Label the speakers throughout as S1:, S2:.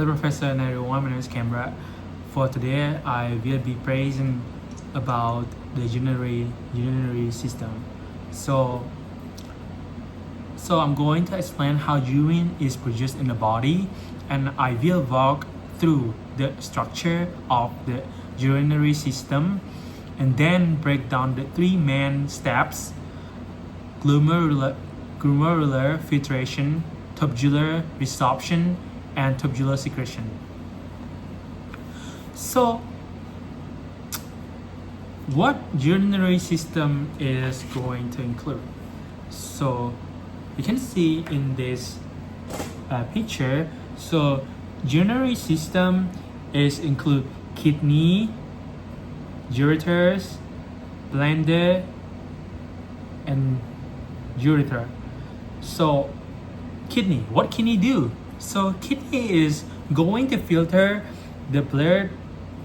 S1: Hello Professor and everyone, my name is Camera. For today, I will be praising about the urinary system. So I'm going to explain how urine is produced in the body, and I will walk through the structure of the urinary system and then break down the three main steps: glomerular filtration, tubular resorption, and tubular secretion. So what urinary system is going to include? So you can see in this picture, so urinary system is include kidney, ureters, bladder, and urethra. So kidney, what kidney do? So kidney is going to filter the blood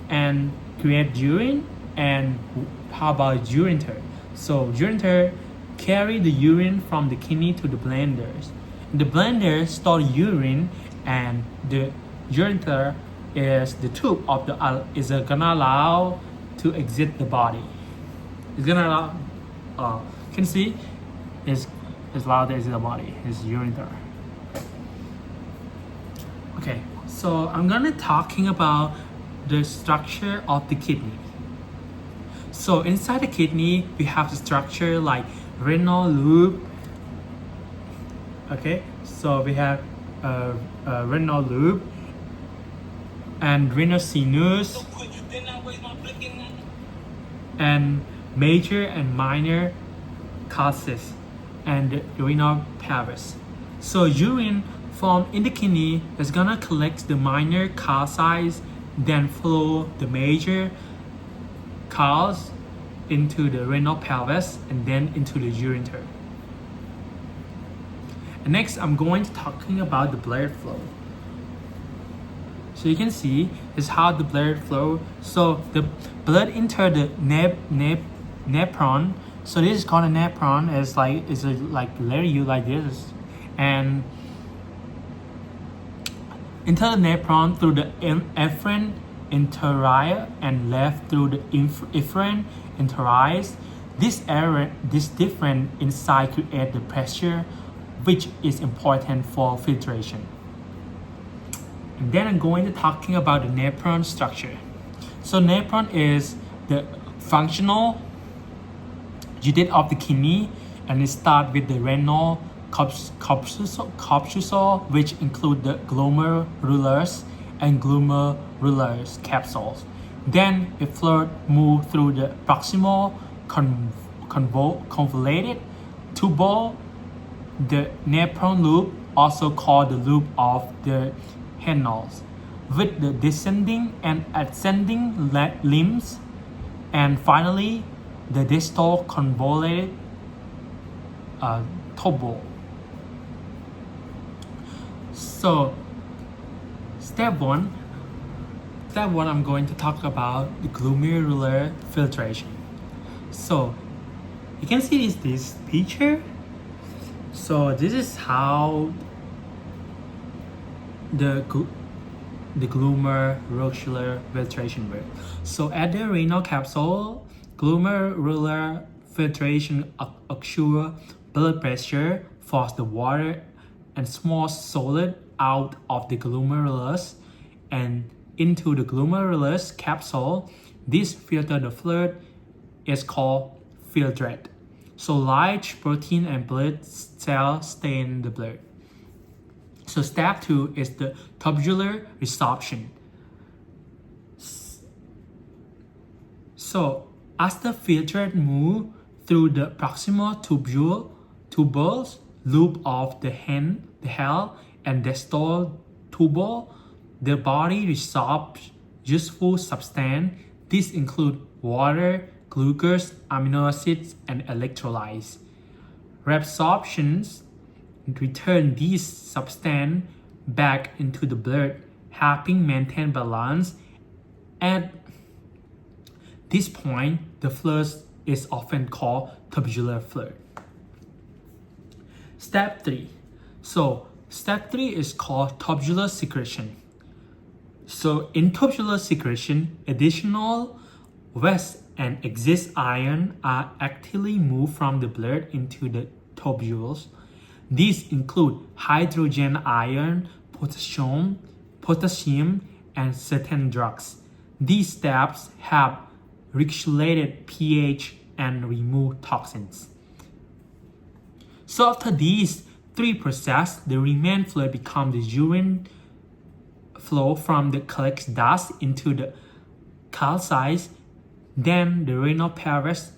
S1: and create urine. And how about ureter? So ureter carry the urine from the kidney to the bladers. The bladder store urine, and the ureter is the tube of the is gonna allow to exit the body. It's gonna allow. You can see is allowed to exit the body. Is ureter. Okay, so I'm gonna talking about the structure of the kidney. So inside the kidney, we have the structure like renal loop. Okay, so we have a renal loop and renal sinus and major and minor causes and the renal pelvis. So urine formed in the kidney is gonna collect the minor causes, then flow the major cause into the renal pelvis and then into the ureter. And next, I'm going to talking about the blood flow. So you can see is how the blood flow. So the blood enter the nephron. So this is called a nephron. It's like letter U like this, and enter the nephron through the efferent interior and left through the efferent interior. This different inside create the pressure, which is important for filtration. And then I'm going to talking about the nephron structure. So nephron is the functional unit of the kidney, and it starts with the renal corpuscle, which include the glomerulus and glomerulus capsules. Then it move through the proximal convoluted tubule, the nephron loop, also called the loop of the Henles, with the descending and ascending limbs, and finally the distal convoluted tubule. So step one, I'm going to talk about the glomerular filtration. So you can see this picture. So this is how the glomerular filtration works. So at the renal capsule, glomerular filtration occurs. Blood pressure force the water and small solid out of the glomerulus and into the glomerulus capsule. This filter the fluid is called filtrate. So large protein and blood cells stay in the blood. So step 2 is the tubular resorption. So as the filtrate move through the proximal tubules loop of the hell and distal tubule, the body resorbs useful substance. This include water, glucose, amino acids, and electrolytes. Resorptions return these substance back into the blood, helping maintain balance. At this point, the fluid is often called tubular fluid. Step 3. So step 3 is called tubular secretion. So in tubular secretion, additional waste and excess iron are actively moved from the blood into the tubules. These include hydrogen ion, potassium, and certain drugs. These steps help regulate pH and remove toxins. So after these three processes, the remaining fluid becomes the urine flow from the collected dust into the calcites, then the renal paresis,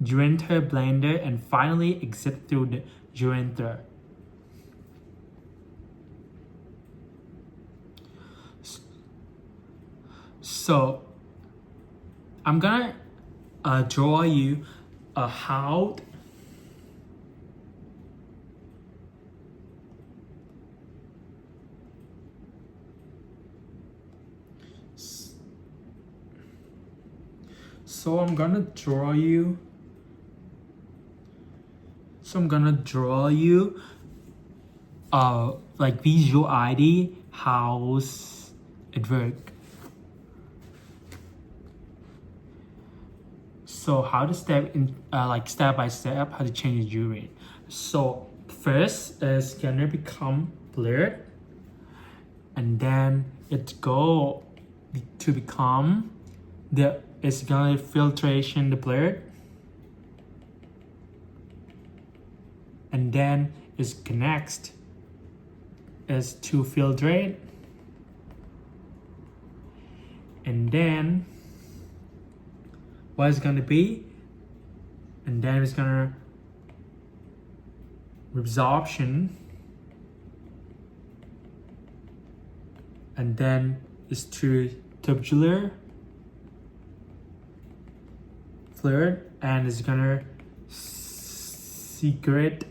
S1: ureter bladder, and finally exit through the ureter. So I'm gonna draw you how So I'm gonna draw you like visual ID how it works. So how to step in like step by step how to change urine. So first is gonna become blurred, and then it go to become it's gonna filtration the blood, and then it's next is to filtrate, and then what it's gonna be, and then it's gonna resorption, and then it's to tubular fluid, and it's gonna secretion,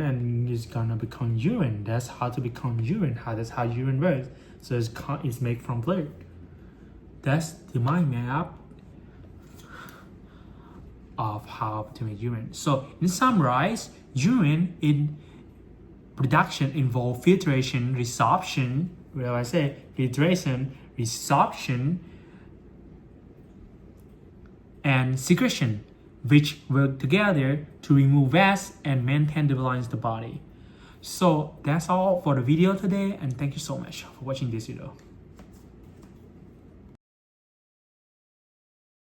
S1: and it's gonna become urine. That's how to become urine. That's how urine works. So it's made from fluid. That's the mind map of how to make urine. So in summarize, urine in production involve filtration, resorption. Well, I say filtration, resorption, and secretion, which work together to remove waste and maintain the balance of the body. So that's all for the video today, and thank you so much for watching this video.